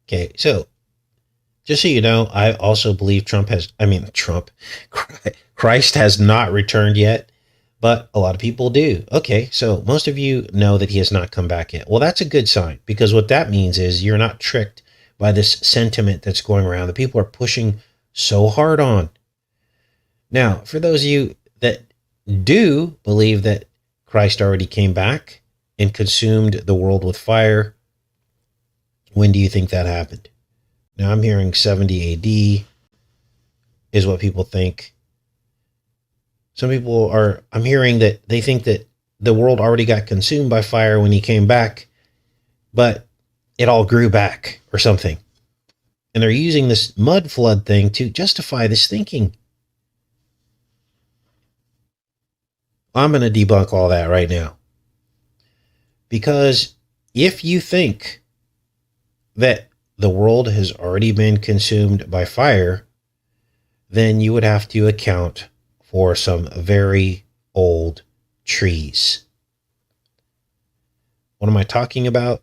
Okay, so just so you know, I also believe Christ has not returned yet, but a lot of people do. Okay, so most of you know that he has not come back yet. Well, that's a good sign because what that means is you're not tricked by this sentiment that's going around that people are pushing so hard on. Now, for those of you that do believe that Christ already came back and consumed the world with fire, when do you think that happened? Now, I'm hearing 70 AD is what people think. I'm hearing that they think that the world already got consumed by fire when he came back, but it all grew back or something. And they're using this mud flood thing to justify this thinking. I'm going to debunk all that right now. Because if you think that the world has already been consumed by fire, then you would have to account for some very old trees. What am I talking about?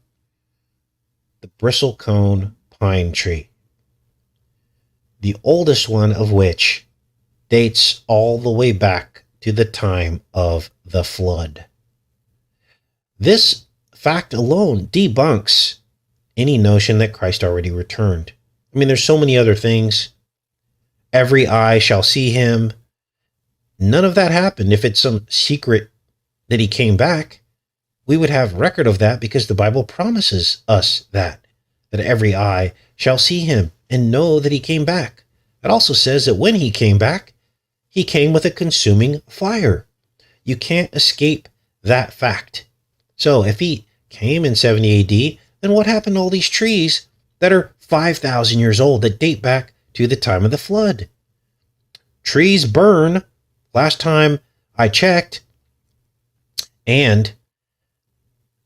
The bristlecone pine tree. The oldest one of which dates all the way back to the time of the flood. This fact alone debunks any notion that Christ already returned. I mean, there's so many other things. Every eye shall see him. None of that happened. If it's some secret that he came back, we would have record of that because the Bible promises us that every eye shall see him and know that he came back. It also says that when he came back, he came with a consuming fire. You can't escape that fact. So if he came in 70 AD, then what happened to all these trees that are 5,000 years old that date back to the time of the flood? Trees burn, last time I checked, and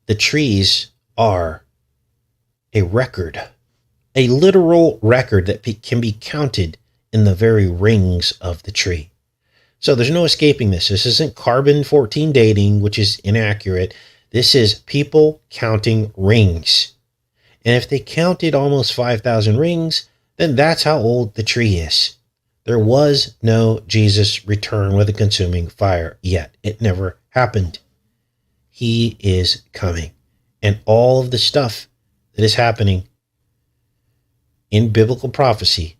the trees are a record, a literal record that can be counted in the very rings of the tree. So there's no escaping this. This isn't carbon-14 dating, which is inaccurate. This is people counting rings. And if they counted almost 5,000 rings, then that's how old the tree is. There was no Jesus return with a consuming fire yet. It never happened. He is coming. And all of the stuff that is happening in biblical prophecy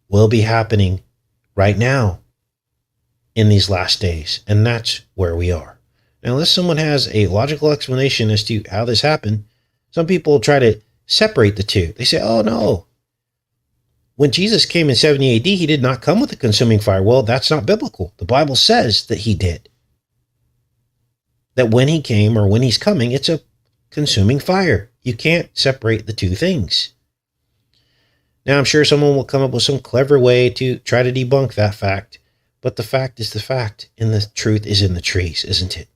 will be happening right now in these last days. And that's where we are. Now, unless someone has a logical explanation as to how this happened, some people try to separate the two. They say, oh, no. When Jesus came in 70 AD, he did not come with a consuming fire. Well, that's not biblical. The Bible says that he did. That when he came or when he's coming, it's a consuming fire. You can't separate the two things. Now, I'm sure someone will come up with some clever way to try to debunk that fact. But the fact is the fact, and the truth is in the trees, isn't it?